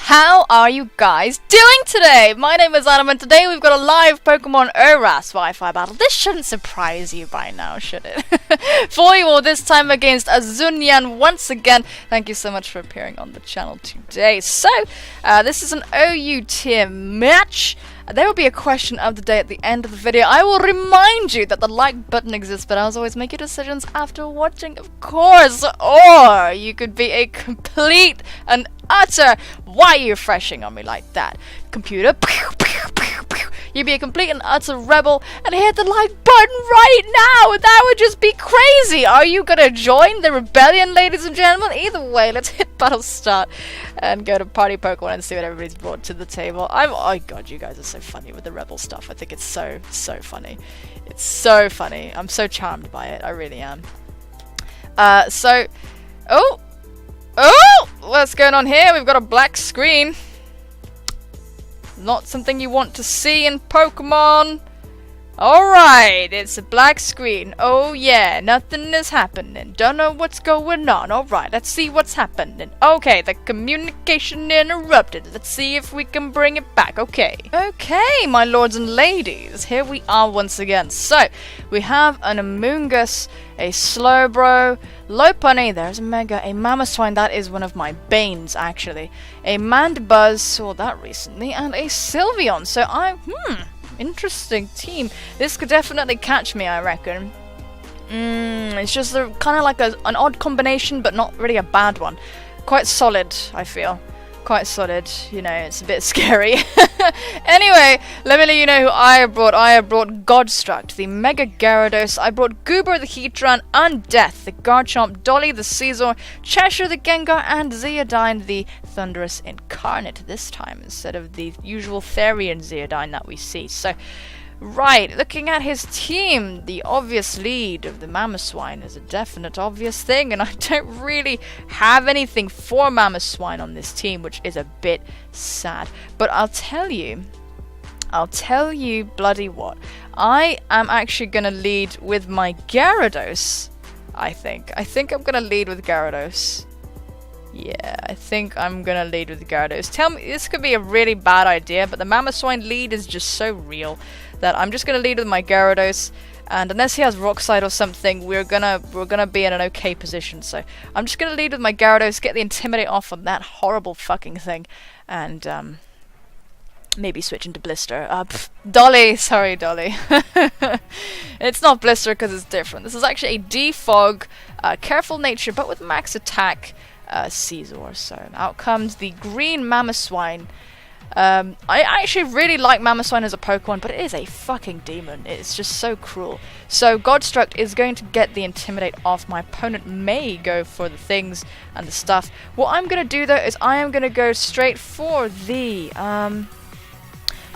How are you guys doing today? My name is Anima and today we've got a live Pokemon ORAS Wi-Fi battle. This shouldn't surprise you by now, should it? For you all, this time against Azunyan once again. Thank you so much for appearing on the channel today. So, this is an OU tier match. There will be a question of the day at the end of the video. I will remind you that the like button exists, but as always, make your decisions after watching, of course. Or you could be a complete and utter... Why are you refreshing on me like that? Computer. You'd be a complete and utter rebel and hit the like button right now. That would just be crazy. Are you gonna join the rebellion, ladies and gentlemen? Either way, let's hit battle start and go to Party Pokemon and see what everybody's brought to the table. Oh god, you guys are so funny with the rebel stuff. I think it's so funny. It's so funny. I'm so charmed by it. I really am. Oh, what's going on here? We've got a black screen. Not something you want to see in Pokemon. Alright, it's a black screen. Oh yeah, nothing is happening. Don't know what's going on. Alright, let's see what's happening. Okay, the communication interrupted. Let's see if we can bring it back. Okay. Okay, my lords and ladies. Here we are once again. So, we have an Amoonguss, a Slowbro, Lopunny, there's a Mega, a Mamoswine, that is one of my banes actually, a Mandibuzz, saw that recently, and a Sylveon. So interesting team. This could definitely catch me, I reckon. It's just kind of like an odd combination, but not really a bad one. Quite solid, I feel. Quite solid, you know, it's a bit scary. Anyway, let me let you know who I have brought. I have brought Godstruct, the Mega Gyarados. I brought Goober the Heatran, Undeath, the Garchomp, Dolly the Caesar, Cheshire the Gengar, and Zeodine the Thunderous Incarnate this time, instead of the usual Therian Zeodine that we see. So, right, looking at his team, the obvious lead of the Mamoswine is a definite obvious thing, and I don't really have anything for Mamoswine on this team, which is a bit sad. But I'll tell you bloody what. I am actually gonna lead with my Gyarados, I think. I think I'm gonna lead with Gyarados. Yeah, I think I'm gonna lead with Gyarados. Tell me, this could be a really bad idea, but the Mamoswine lead is just so real that I'm just gonna lead with my Gyarados, and unless he has Rock Slide or something, we're gonna be in an okay position. So I'm just gonna lead with my Gyarados, get the Intimidate off on that horrible fucking thing, and maybe switch into Blister. Dolly, sorry Dolly. It's not Blister because it's different. This is actually a Defog, Careful Nature, but with max attack. Caesar. So out comes the green Mamoswine. I actually really like Mamoswine as a Pokemon, but it is a fucking demon. It's just so cruel. So Godstruct is going to get the Intimidate off. My opponent may go for the things and the stuff. What I'm going to do though is I am going to go straight for the... I'm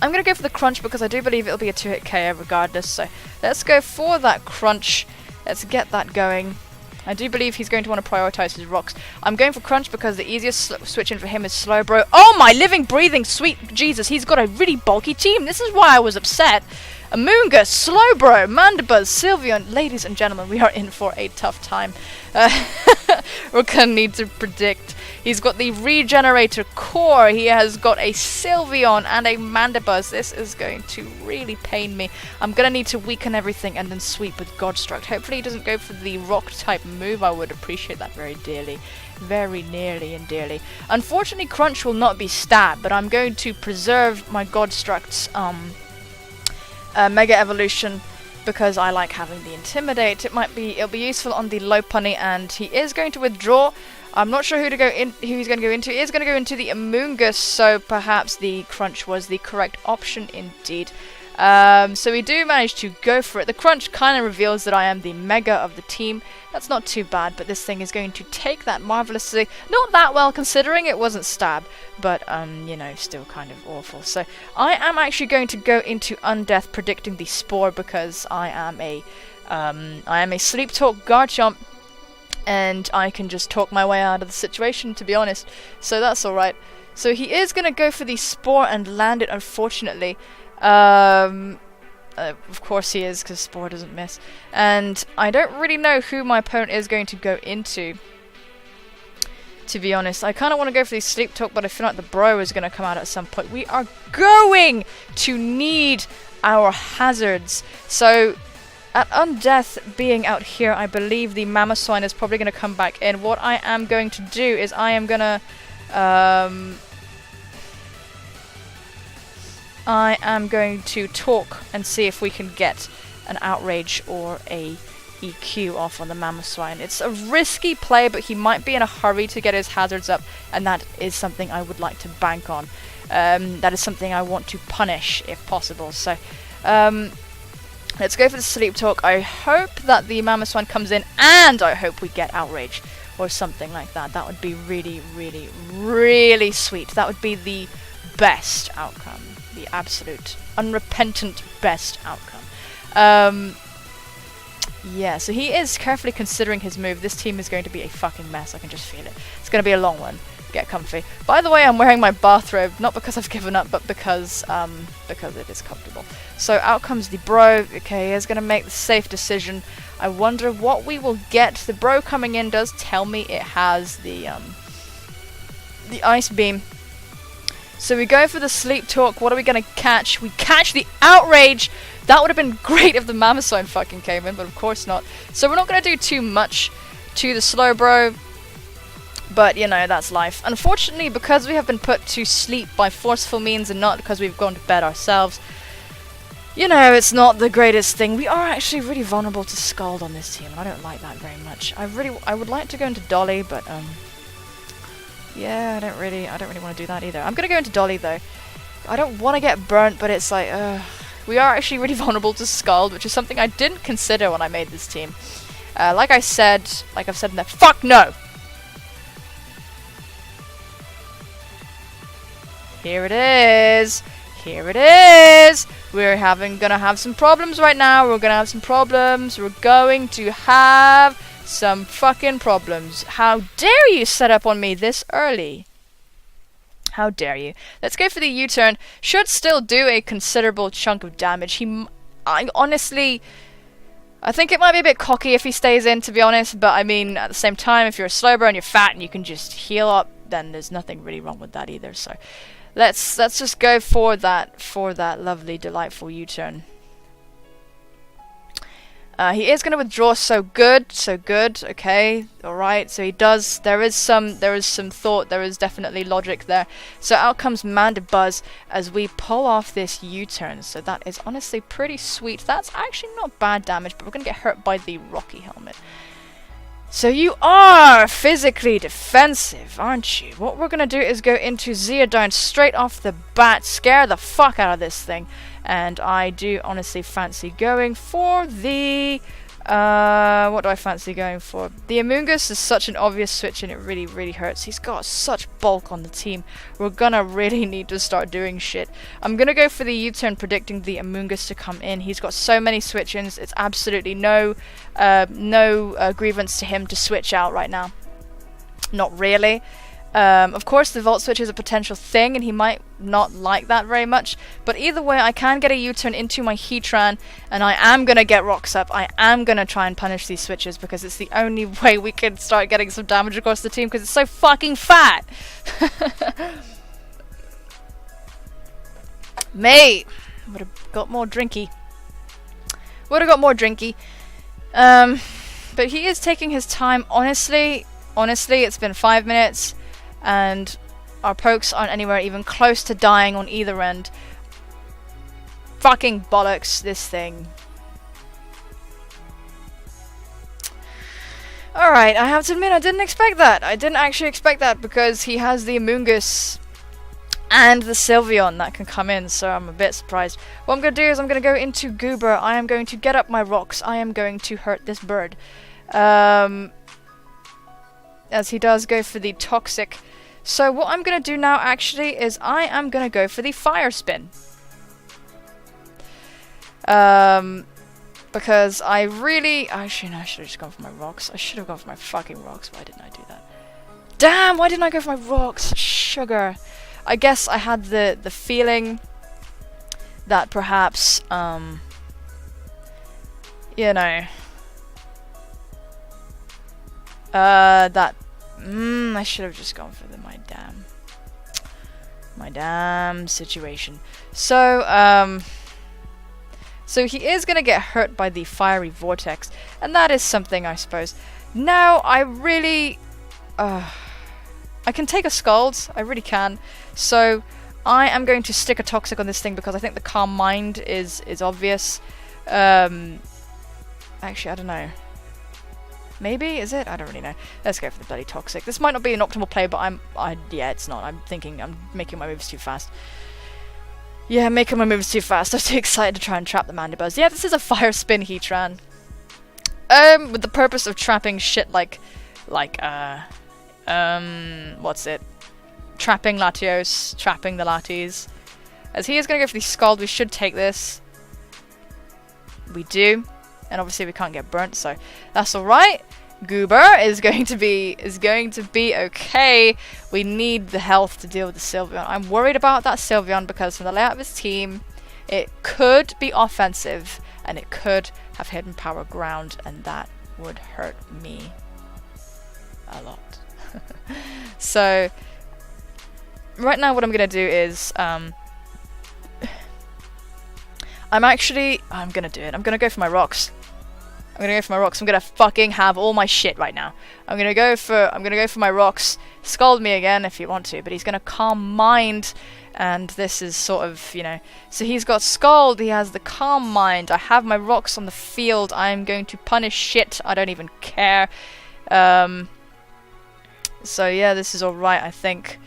going to go for the Crunch because I do believe it'll be a 2-hit KO regardless. So let's go for that Crunch. Let's get that going. I do believe he's going to want to prioritize his rocks. I'm going for Crunch because the easiest switch in for him is Slowbro. Oh my living, breathing, sweet Jesus, he's got a really bulky team. This is why I was upset. Amoonguss, Slowbro, Mandibuzz, Sylveon. Ladies and gentlemen, we are in for a tough time. We're going to need to predict. He's got the Regenerator Core, he has got a Sylveon and a Mandibuzz. This is going to really pain me. I'm going to need to weaken everything and then sweep with Godstruct. Hopefully he doesn't go for the rock type move. I would appreciate that very dearly. Very nearly and dearly. Unfortunately Crunch will not be stabbed, but I'm going to preserve my Godstruct's Mega Evolution because I like having the Intimidate. It'll be useful on the Lopunny, and he is going to withdraw. I'm not sure who he's going to go into. He is going to go into the Amoonguss, so perhaps the Crunch was the correct option indeed. So we do manage to go for it. The Crunch kind of reveals that I am the Mega of the team. That's not too bad, but this thing is going to take that marvelously. Not that well considering it wasn't stab, but you know, still kind of awful. So I am actually going to go into Undeath, predicting the Spore because I am a Sleep Talk Garchomp. And I can just talk my way out of the situation, to be honest. So that's alright. So he is going to go for the Spore and land it, unfortunately. Of course he is, because Spore doesn't miss. And I don't really know who my opponent is going to go into. to be honest. I kind of want to go for the Sleep Talk, but I feel like the Bro is going to come out at some point. We are going to need our hazards. So, at Undeath being out here, I believe the Mamoswine is probably going to come back in. What I am going to do is I am going to... I am going to talk and see if we can get an Outrage or a EQ off on the Mamoswine. It's a risky play, but he might be in a hurry to get his hazards up, and that is something I would like to bank on. That is something I want to punish if possible. So, let's go for the Sleep Talk. I hope that the Mamoswine comes in, and I hope we get Outrage or something like that. That would be really, really, really sweet. That would be the best outcome. The absolute, unrepentant best outcome. Yeah, so he is carefully considering his move. This team is going to be a fucking mess. I can just feel it. It's going to be a long one. Get comfy. By the way, I'm wearing my bathrobe, not because I've given up, but because it is comfortable. So out comes the Bro. Okay, he's going to make the safe decision. I wonder what we will get. The Bro coming in does tell me it has the Ice Beam. So we go for the Sleep Talk. What are we going to catch? We catch the Outrage! That would have been great if the Mamoswine fucking came in, but of course not. So we're not going to do too much to the Slowbro, but you know, that's life. Unfortunately, because we have been put to sleep by forceful means and not because we've gone to bed ourselves, you know, it's not the greatest thing. We are actually really vulnerable to Scald on this team, and I don't like that very much. I would like to go into Dolly, but yeah, I don't really want to do that either. I'm going to go into Dolly though. I don't want to get burnt, but it's like, we are actually really vulnerable to Scald, which is something I didn't consider when I made this team. Like I've said in the fuck no! Here it is! Here it is! We're gonna have some problems right now. We're gonna have some problems. We're going to have some fucking problems. How dare you set up on me this early? How dare you? Let's go for the U-turn. Should still do a considerable chunk of damage. Honestly, I think it might be a bit cocky if he stays in, to be honest. But I mean, at the same time, if you're a Slowbro and you're fat and you can just heal up, then there's nothing really wrong with that either. So let's just go for that lovely, delightful U-turn. He is going to withdraw. So good, okay, alright, so he does, there is some thought, there is definitely logic there. So out comes Mandibuzz as we pull off this U-turn, so that is honestly pretty sweet. That's actually not bad damage, but we're going to get hurt by the Rocky Helmet. So you are physically defensive, aren't you? What we're going to do is go into Zeodine straight off the bat, scare the fuck out of this thing. And I do honestly fancy going for the... what do I fancy going for? The Amoonguss is such an obvious switch and it really, really hurts. He's got such bulk on the team. We're gonna really need to start doing shit. I'm gonna go for the U-turn predicting the Amoonguss to come in. He's got so many switch-ins. It's absolutely no grievance to him to switch out right now. Not really. Of course, the Volt Switch is a potential thing, and he might not like that very much. But either way, I can get a U-turn into my Heatran, and I am going to get Rocks up. I am going to try and punish these switches, because it's the only way we can start getting some damage across the team, because it's so fucking fat! Mate! Would have got more drinky. Would have got more drinky. But he is taking his time. Honestly, it's been 5 minutes. And our pokes aren't anywhere even close to dying on either end. Fucking bollocks, this thing. Alright, I have to admit I didn't expect that. I didn't actually expect that because he has the Amoonguss and the Sylveon that can come in, so I'm a bit surprised. What I'm going to do is I'm going to go into Goober. I am going to get up my rocks. I am going to hurt this bird. As he does go for the Toxic. So what I'm going to do now actually is I am going to go for the Fire Spin. Because I really... Actually, no, I should have just gone for my rocks. I should have gone for my fucking rocks. Why didn't I do that? Damn, why didn't I go for my rocks? Sugar. I guess I had the feeling that perhaps, you know... that I should have just gone for my damn situation. So, so he is gonna get hurt by the fiery vortex, and that is something, I suppose. Now, I really, I can take a Scald, I really can. So, I am going to stick a Toxic on this thing because I think the Calm Mind is obvious. Actually, I don't know. Maybe? Is it? I don't really know. Let's go for the bloody Toxic. This might not be an optimal play, but yeah, it's not. I'm making my moves too fast. Yeah, making my moves too fast. I'm too excited to try and trap the Mandibuzz. Yeah, this is a Fire Spin Heatran. With the purpose of trapping shit like, what's it? Trapping Latios, trapping the Latis. As he is going to go for the Scald, we should take this. We do. And obviously we can't get burnt, so that's alright. Goober is going to be okay. We need the health to deal with the Sylveon. I'm worried about that Sylveon because from the layout of his team, it could be offensive and it could have hidden power ground, and that would hurt me a lot. So right now what I'm gonna do is I'm gonna do it. I'm gonna go for my rocks. I'm gonna fucking have all my shit right now. I'm gonna go for my rocks. Scald me again if you want to, but he's gonna Calm Mind, and this is sort of, you know. So he's got Scald, he has the Calm Mind. I have my rocks on the field. I'm going to punish shit. I don't even care. So yeah, this is alright, I think.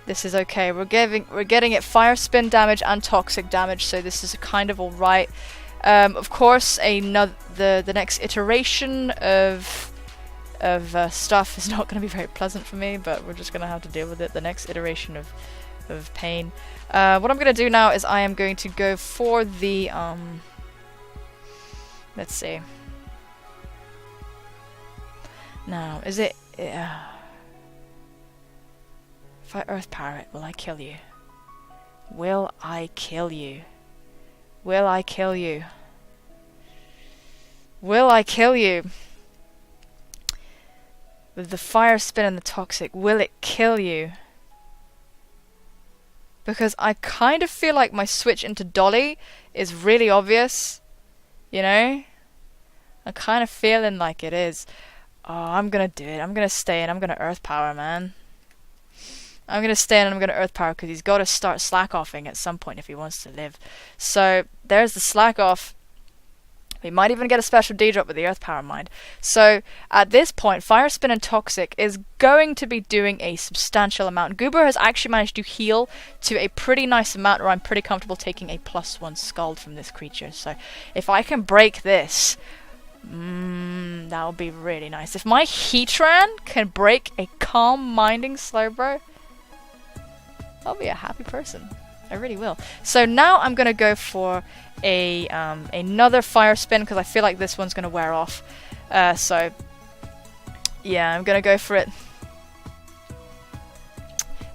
This is okay. We're getting it Fire Spin damage and Toxic damage, so this is kind of alright. Of course, the next iteration of stuff is not going to be very pleasant for me, but we're just going to have to deal with it. The next iteration of pain. What I'm going to do now is I am going to go for the let's see. Now, is it? If I Earth Power it, will I kill you? Will I kill you? Will I kill you? Will I kill you? With the Fire Spin and the Toxic, will it kill you? Because I kind of feel like my switch into Dolly is really obvious. You know? I'm kind of feeling like it is. Oh, I'm gonna do it. I'm gonna stay and I'm gonna Earth Power, man. I'm going to stay and I'm going to Earth Power because he's got to start slack-offing at some point if he wants to live. So, there's the slack-off. We might even get a special D-drop with the Earth Power Mind. So, at this point, Fire Spin and Toxic is going to be doing a substantial amount. Goober has actually managed to heal to a pretty nice amount where I'm pretty comfortable taking a +1 Scald from this creature. So, if I can break this, that would be really nice. If my Heatran can break a calm-minding Slowbro, I'll be a happy person. I really will. So now I'm gonna go for a another Fire Spin because I feel like this one's gonna wear off. So yeah, I'm gonna go for it.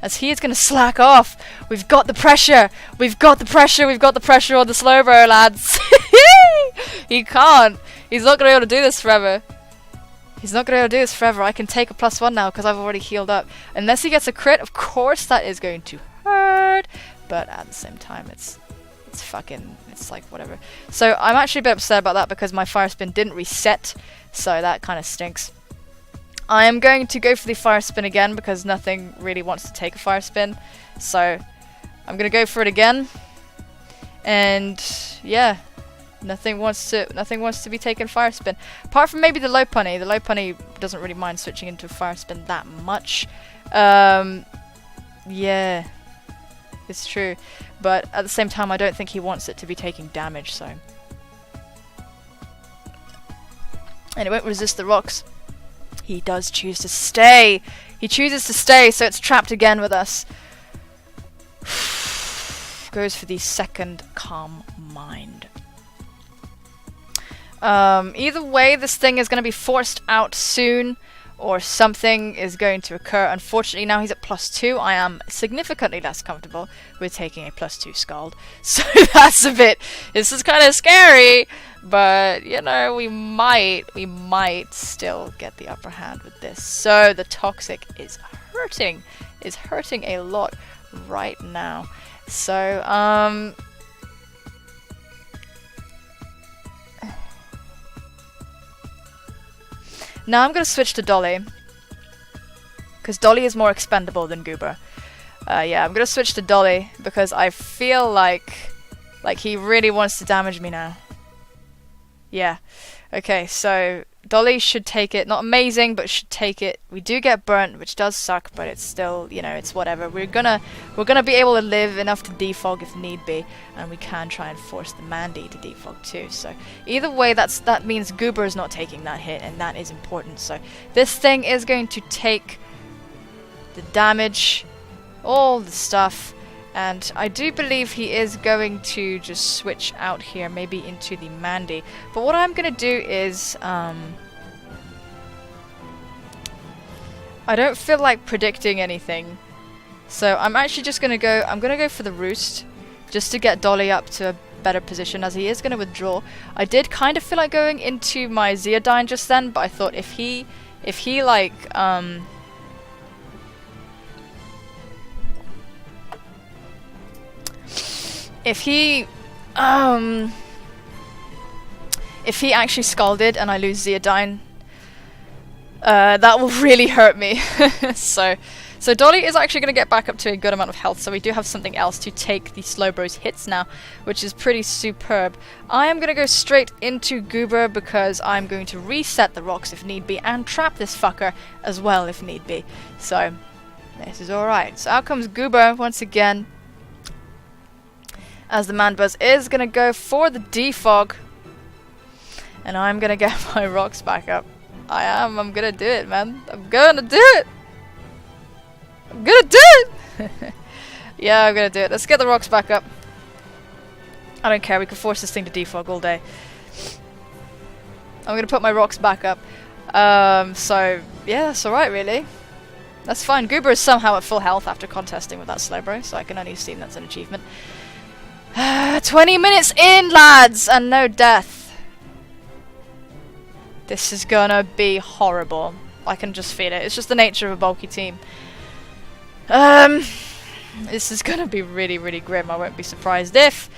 As he is gonna slack off. We've got the pressure. We've got the pressure. We've got the pressure on the Slowbro, lads. He can't. He's not gonna be able to do this forever. He's not going to be able to do this forever. I can take a +1 now because I've already healed up. Unless he gets a crit, of course that is going to hurt. But at the same time, it's like whatever. So I'm actually a bit upset about that because my Fire Spin didn't reset. So that kind of stinks. I am going to go for the Fire Spin again because nothing really wants to take a Fire Spin. So I'm going to go for it again. And yeah. Nothing wants to be taken Fire Spin. Apart from maybe the Lopunny. The Lopunny doesn't really mind switching into a Fire Spin that much. Yeah. It's true. But at the same time, I don't think he wants it to be taking damage, so. And it won't resist the rocks. He does choose to stay. He chooses to stay, so it's trapped again with us. Goes for the second Calm Mind. Either way, this thing is going to be forced out soon. or something is going to occur. Unfortunately, now he's at +2. I am significantly less comfortable with taking a +2 Scald. So that's a bit... This is kind of scary, but, you know, we might still get the upper hand with this. So the Toxic is hurting a lot right now. So, now I'm going to switch to Dolly, because Dolly is more expendable than Goober. Yeah, I'm going to switch to Dolly, because I feel like he really wants to damage me now. Yeah. Okay, so Dolly should take it. Not amazing, but should take it. We do get burnt, which does suck, but it's still, you know, it's whatever. We're gonna be able to live enough to defog if need be, and we can try and force the Mandy to defog too. So either way, that means Goober is not taking that hit, and that is important. So this thing is going to take the damage, all the stuff. And I do believe he is going to just switch out here, maybe into the Mandy. But what I'm going to do is... I don't feel like predicting anything. So I'm actually just going to go... I'm going to go for the Roost, just to get Dolly up to a better position, as he is going to withdraw. I did kind of feel like going into my Zeodyne just then, but I thought if he like... If he actually Scalded and I lose Zeodyne, that will really hurt me. So Dolly is actually going to get back up to a good amount of health, so we do have something else to take the Slowbro's hits now, which is pretty superb. I am going to go straight into Goober, because I'm going to reset the rocks if need be, and trap this fucker as well if need be. So, this is alright. So out comes Goober once again, as the Manbuzz is going to go for the defog. And I'm going to get my rocks back up. I'm going to do it, man. I'm going to do it. I'm going to do it. Yeah, I'm going to do it. Let's get the rocks back up. I don't care. We can force this thing to defog all day. I'm going to put my rocks back up. So, yeah, that's alright, really. That's fine. Goober is somehow at full health after contesting with that Slowbro, so I can only assume that's an achievement. 20 minutes in, lads, and no death. This is gonna be horrible. I can just feel it. It's just the nature of a bulky team. This is gonna be really, really grim. I won't be surprised if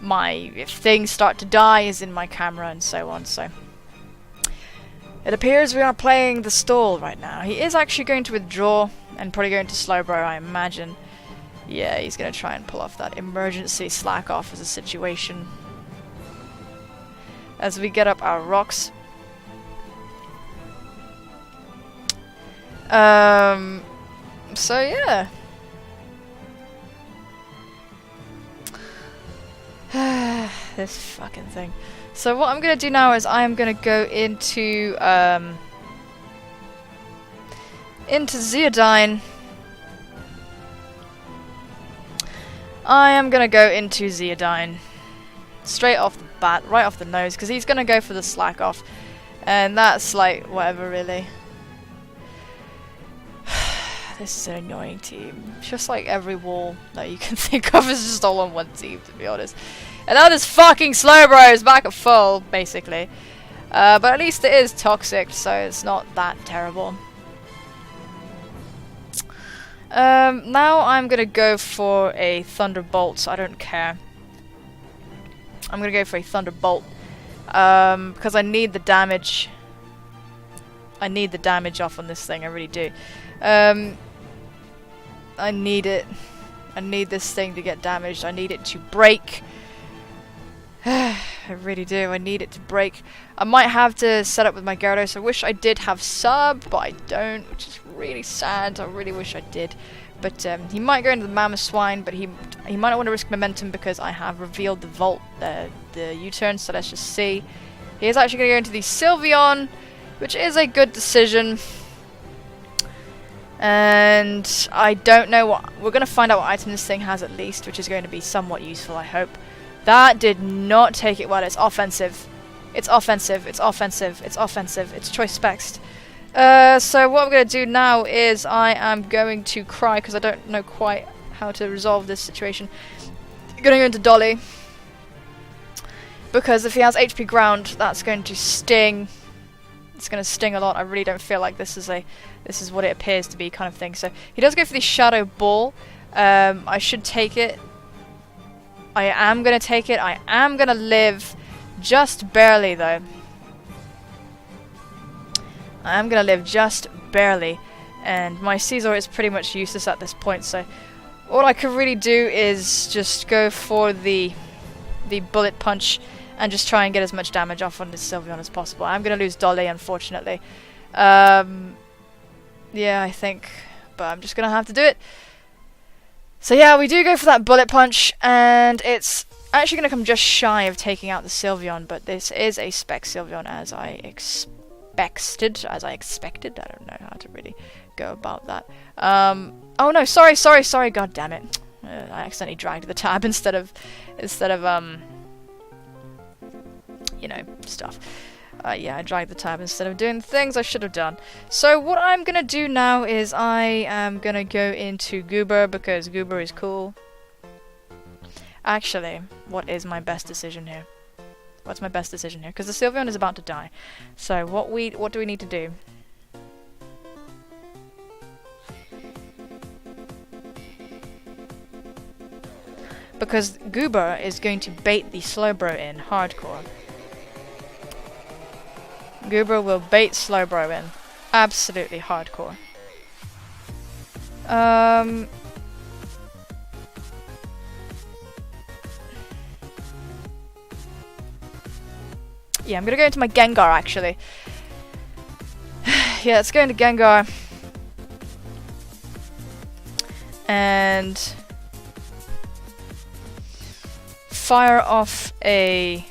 things start to die as in my camera and so on. So it appears we are playing the stall right now. He is actually going to withdraw and probably going to Slowbro, I imagine. Yeah, he's going to try and pull off that emergency slack off as a situation. As we get up our rocks. So yeah. This fucking thing. So what I'm going to do now is I am going to go into Zeodyne. I am going to go into Zeodyne. Straight off the bat, right off the nose, because he's going to go for the slack off. And that's like, whatever really. This is an annoying team. Just like every wall that you can think of is just all on one team, to be honest. And that is fucking Slowbro back at full, basically. But at least it is toxic, so it's not that terrible. Now I'm gonna go for a Thunderbolt. I don't care. I'm gonna go for a Thunderbolt. Because I need the damage. I need the damage off on this thing, I really do. I need it. I need this thing to get damaged. I need it to break. I really do. I need it to break. I might have to set up with my Gyarados. I wish I did have sub, but I don't, which is really sad. I really wish I did. But he might go into the Mammoth Swine, but he might not want to risk momentum because I have revealed the Volt, the U-turn, so let's just see. He is actually going to go into the Sylveon, which is a good decision. And I don't know what... We're going to find out what item this thing has at least, which is going to be somewhat useful, I hope. That did not take it well. It's offensive. It's offensive. It's offensive. It's offensive. It's choice specs. So what I'm going to do now is I am going to cry because I don't know quite how to resolve this situation. I'm going to go into Dolly. Because if he has HP ground, that's going to sting. It's going to sting a lot. I really don't feel like this is what it appears to be kind of thing. So he does go for the Shadow Ball. I should take it. I am going to take it. I am going to live. Just barely though. I am going to live just barely. And my Caesar is pretty much useless at this point. So all I could really do is just go for the Bullet Punch. And just try and get as much damage off on this Sylveon as possible. I'm going to lose Dolly, unfortunately. Yeah, I think. But I'm just going to have to do it. So yeah, we do go for that Bullet Punch. And it's actually going to come just shy of taking out the Sylveon. But this is a Spec Sylveon as I expected. I don't know how to really go about that. Oh no, sorry. God damn it. I accidentally dragged the tab instead of you know, stuff. Yeah, I dragged the tab instead of doing the things I should have done. So what I'm gonna do now is I am gonna go into Goober because Goober is cool. Actually, what is my best decision here? What's my best decision here? Because the Sylveon is about to die. So what do we need to do? Because Goober is going to bait the Slowbro in hardcore. Goober will bait Slowbro in. Absolutely hardcore. Yeah, I'm gonna go into my Gengar actually. Yeah, let's go into Gengar. And fire off a...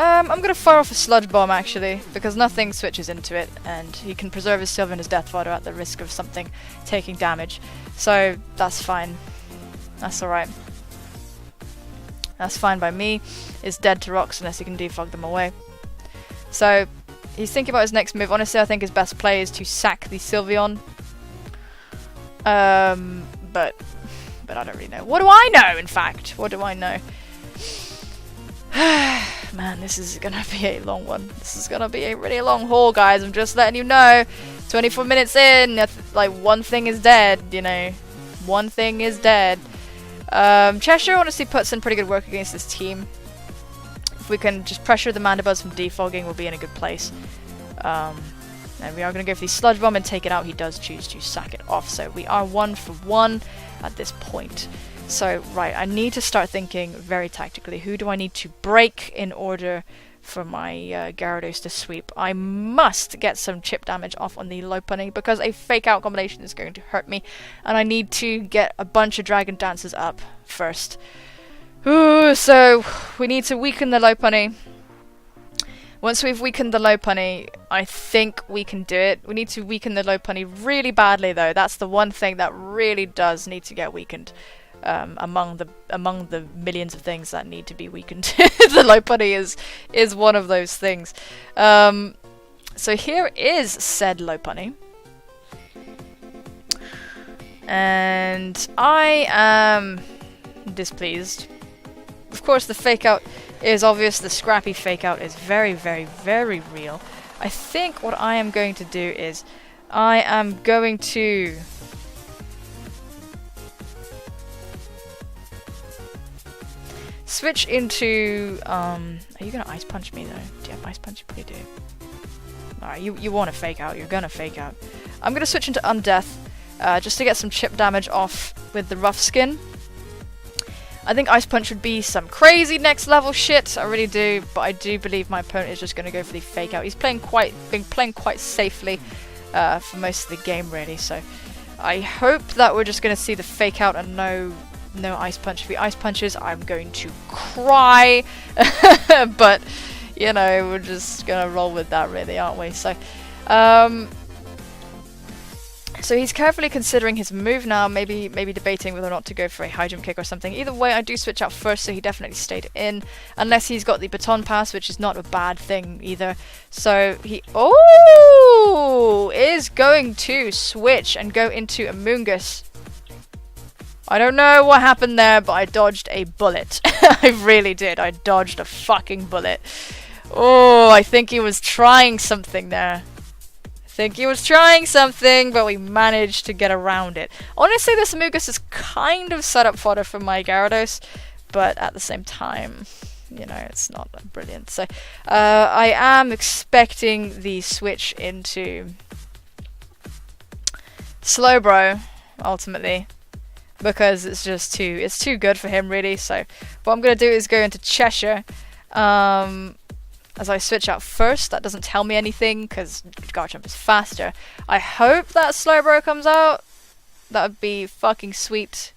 I'm gonna fire off a Sludge Bomb actually, because nothing switches into it, and he can preserve his Sylveon as Death Fodder at the risk of something taking damage. So that's fine. That's alright. That's fine by me. It's dead to rocks unless he can defog them away. So he's thinking about his next move. Honestly, I think his best play is to sack the Sylveon. But I don't really know. What do I know, in fact? What do I know? Man, this is gonna be a long one. This is gonna be a really long haul, guys. I'm just letting you know. 24 minutes in, like, one thing is dead, you know. One thing is dead. Cheshire honestly puts in pretty good work against this team. If we can just pressure the Mandibuzz from defogging, we'll be in a good place. And we are going to go for the Sludge Bomb and take it out. He does choose to sack it off, so we are 1 for 1 at this point. So, right, I need to start thinking very tactically. Who do I need to break in order for my Gyarados to sweep? I must get some chip damage off on the Lopunny because a fake out combination is going to hurt me. And I need to get a bunch of Dragon Dances up first. Ooh, so we need to weaken the Lopunny. Once we've weakened the Lopunny, I think we can do it. We need to weaken the Lopunny really badly though. That's the one thing that really does need to get weakened. Among the millions of things that need to be weakened. The Lopunny is one of those things. So here is said Lopunny. And I am displeased. Of course the fake out is obvious. The scrappy fake out is very, very, very real. I think what I am going to do is I am going to switch into, are you gonna Ice Punch me though? Do you have Ice Punch? You probably do. Alright, you want to fake out, you're gonna fake out. I'm gonna switch into Undeath, just to get some chip damage off with the Rough Skin. I think Ice Punch would be some crazy next level shit, I really do, but I do believe my opponent is just gonna go for the fake out. He's been playing quite safely, for most of the game really, so I hope that we're just gonna see the fake out and no Ice Punch. If he Ice Punches, I'm going to cry. But, you know, we're just gonna roll with that really, aren't we? So, So he's carefully considering his move now, maybe debating whether or not to go for a high jump kick or something. Either way, I do switch out first, so he definitely stayed in. Unless he's got the baton pass, which is not a bad thing either. So he is going to switch and go into Amoonguss. I don't know what happened there, but I dodged a bullet. I really did. I dodged a fucking bullet. Oh, I think he was trying something there. But we managed to get around it. Honestly, this Amoonguss is kind of set up fodder for my Gyarados, but at the same time, you know, it's not brilliant. So, I am expecting the switch into Slowbro, ultimately, because it's just too good for him, really. So, what I'm going to do is go into Cheshire. As I switch out first, that doesn't tell me anything because Garchomp is faster. I hope that Slowbro comes out. That would be fucking sweet.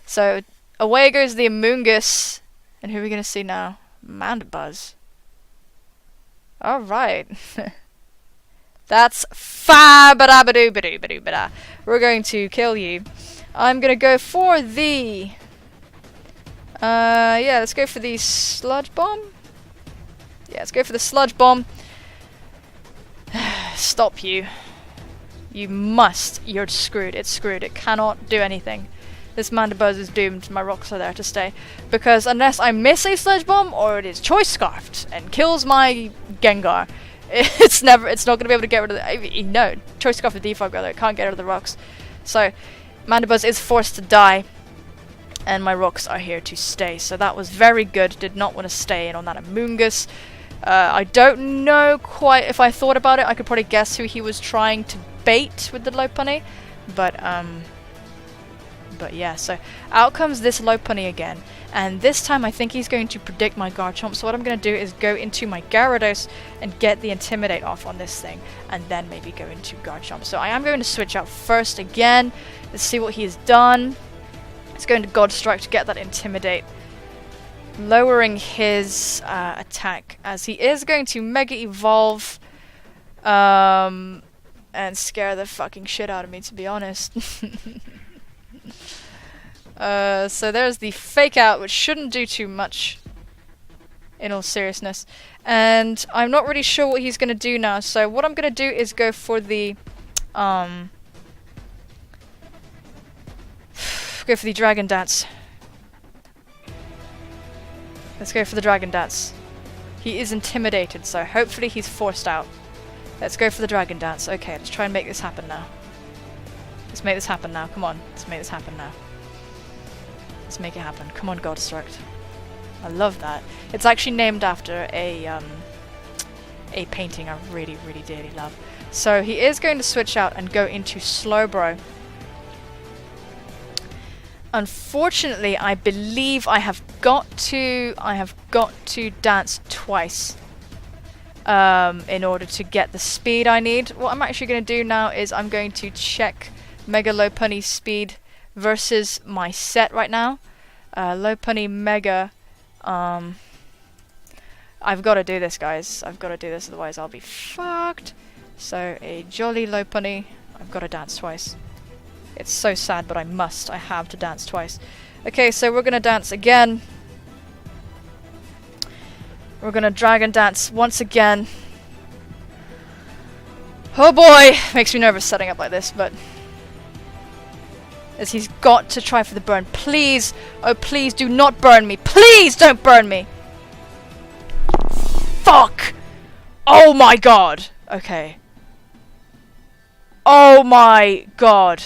So away goes the Amoonguss. And who are we going to see now? Mandibuzz. Alright. That's fa-ba-da-ba-doo-ba-doo-ba-doo-ba-da. We're going to kill you. I'm going to go for the... yeah, let's go for the Sludge Bomb. Yeah, let's go for the Sludge Bomb. Stop you. You must. You're screwed. It's screwed. It cannot do anything. This Mandibuzz is doomed. My rocks are there to stay. Because unless I miss a Sludge Bomb, or it is Choice Scarfed and kills my Gengar, it's not going to be able to get rid of the... No, Choice Scarf is defog, brother. It can't get rid of the rocks. So, Mandibuzz is forced to die. And my rocks are here to stay. So that was very good. Did not want to stay in on that Amoonguss. I don't know quite, if I thought about it, I could probably guess who he was trying to bait with the Lopunny, but yeah, so out comes this Lopunny again, and this time I think he's going to predict my Garchomp, so what I'm going to do is go into my Gyarados and get the Intimidate off on this thing, and then maybe go into Garchomp. So I am going to switch out first again, let's see what he has done. It's going to God Strike to get that Intimidate, lowering his attack, as he is going to Mega Evolve and scare the fucking shit out of me, to be honest. So there's the Fake Out, which shouldn't do too much, in all seriousness. And I'm not really sure what he's going to do now, so what I'm going to do is go for the Dragon Dance. Let's go for the Dragon Dance. He is intimidated, so hopefully he's forced out. Let's go for the Dragon Dance. Okay, let's try and make this happen now. Let's make this happen now. Come on, let's make this happen now. Let's make it happen. Come on, God Struct. I love that. It's actually named after a painting I really, really dearly love. So he is going to switch out and go into Slowbro. Unfortunately, I believe I have got to dance twice in order to get the speed I need. What I'm actually going to do now is I'm going to check Mega Lopunny's speed versus my set right now. Lopunny Mega. I've got to do this, guys. I've got to do this, otherwise I'll be fucked. So a jolly Lopunny. I've got to dance twice. It's so sad, but I must. I have to dance twice. Okay, so we're gonna dance again. We're gonna Dragon Dance once again. Oh boy! Makes me nervous setting up like this, but... as he's got to try for the burn. Please! Oh, please do not burn me! Please don't burn me! Fuck! Oh my god! Okay. Oh my god.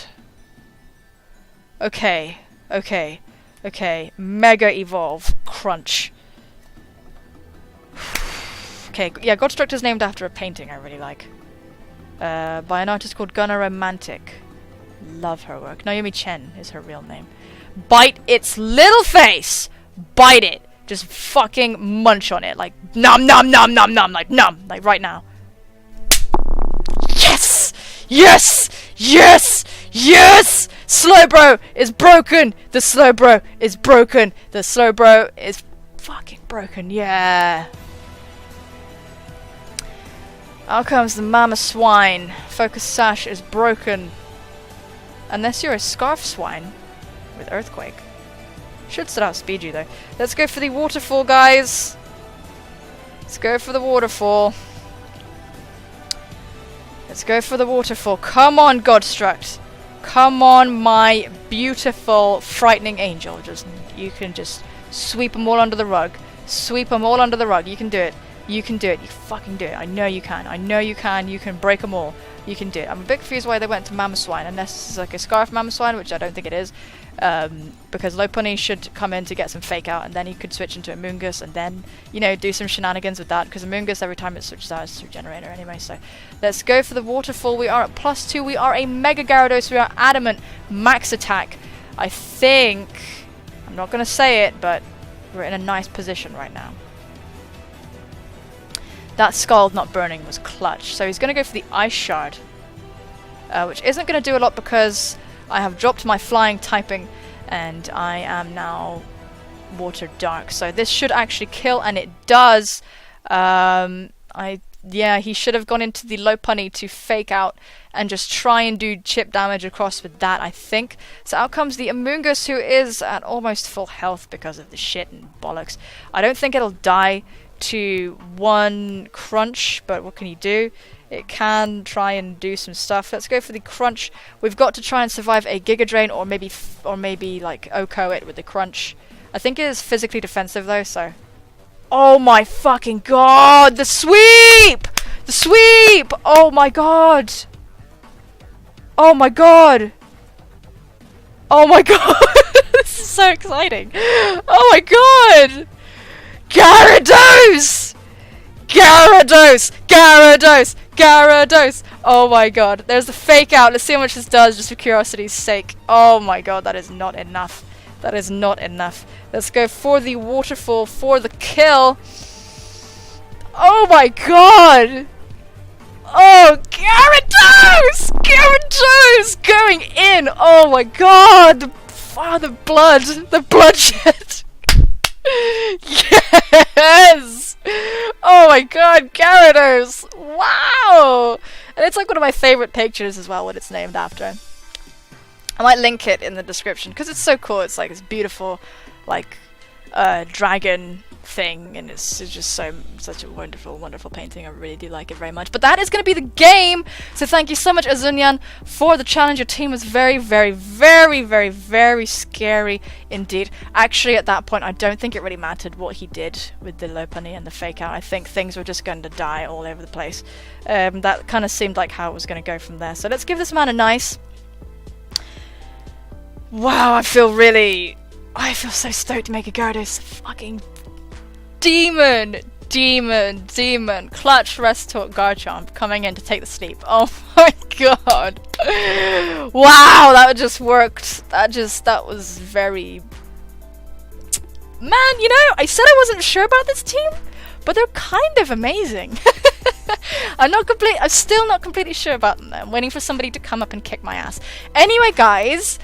Okay, okay, okay. Mega Evolve. Crunch. Okay, yeah, Godstruct is named after a painting I really like. By an artist called Gunnar Romantic. Love her work. Naomi Chen is her real name. Bite its little face! Bite it! Just fucking munch on it. Like, nom nom nom nom nom. Like, nom. Like, right now. Yes! Yes! Yes! Yes! Slowbro is broken! The Slowbro is broken! The Slowbro is fucking broken, yeah! Out comes the Mama Swine. Focus Sash is broken. Unless you're a Scarf Swine with Earthquake. Should still outspeed you though. Let's go for the waterfall, guys. Let's go for the waterfall. Let's go for the waterfall. Come on, Godstruct. Come on, my beautiful, frightening angel. You can just sweep them all under the rug. Sweep them all under the rug. You can do it. You can do it. You fucking do it. I know you can. I know you can. You can break them all. You can do it. I'm a bit confused why they went to Mamoswine, unless it's like a Scarf Mamoswine, which I don't think it is. Because Lopunny should come in to get some fake out, and then he could switch into a Moongus, and then, you know, do some shenanigans with that, because a Moongus, every time it switches out, is a Regenerator anyway. So let's go for the waterfall. We are at +2. We are a Mega Gyarados. We are adamant. Max attack. I think, I'm not going to say it, but we're in a nice position right now. That Scald not burning was clutch. So he's going to go for the Ice Shard, which isn't going to do a lot because I have dropped my flying typing and I am now Water Dark. So this should actually kill, and it does. Yeah, he should have gone into the Lopunny to fake out and just try and do chip damage across with that, I think. So out comes the Amoonguss, who is at almost full health because of the shit and bollocks. I don't think it'll die to one crunch, but what can you do? It can try and do some stuff. Let's go for the crunch. We've got to try and survive a Giga Drain, or maybe like OHKO it with the crunch. I think it is physically defensive though, so. Oh my fucking god! The sweep! The sweep! Oh my god! Oh my god! Oh my god! This is so exciting! Oh my god! Gyarados! Gyarados! Gyarados! Gyarados! Oh my god. There's the fake out. Let's see how much this does just for curiosity's sake. Oh my god, that is not enough. That is not enough. Let's go for the waterfall for the kill. Oh my god! Oh, Gyarados! Gyarados! Going in! Oh my god! The blood! The bloodshed! Yes! Oh my god, Gyarados! Wow! And it's like one of my favorite pictures as well, what it's named after. I might link it in the description because it's so cool. It's like this beautiful, like, dragon thing, and it's just such a wonderful, wonderful painting. I really do like it very much. But that is going to be the game. So thank you so much, Azunyan, for the challenge. Your team was very, very, very, very, very scary indeed. Actually, at that point, I don't think it really mattered what he did with the Lopunny and the fake out. I think things were just going to die all over the place. That kind of seemed like how it was going to go from there. So let's give this man a nice. Wow, I feel so stoked to make a Gyarados. Fucking demon, clutch rest talk Garchomp coming in to take the sleep. Oh my god. Wow, that just worked. That was very... Man, you know, I said I wasn't sure about this team, but they're kind of amazing. I'm still not completely sure about them though. I'm waiting for somebody to come up and kick my ass. Anyway, guys,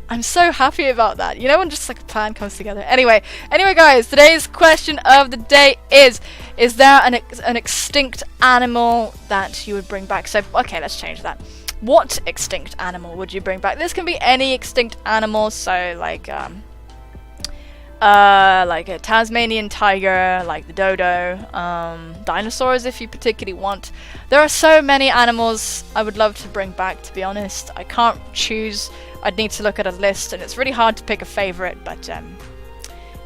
I'm so happy about that. You know, when just like a plan comes together. Anyway guys, today's question of the day is there an extinct animal that you would bring back? So, okay, let's change that. What extinct animal would you bring back? This can be any extinct animal, so like a Tasmanian tiger, like the dodo, dinosaurs if you particularly want. There are so many animals I would love to bring back, to be honest. I can't choose. I'd need to look at a list, and it's really hard to pick a favorite, but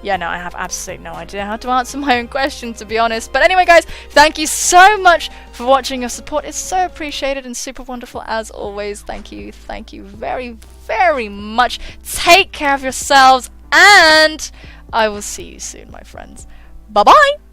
yeah, no, I have absolutely no idea how to answer my own question, to be honest. But anyway, guys, thank you so much for watching. Your support is so appreciated and super wonderful as always. Thank you very, very much. Take care of yourselves, and I will see you soon, my friends. Bye-bye!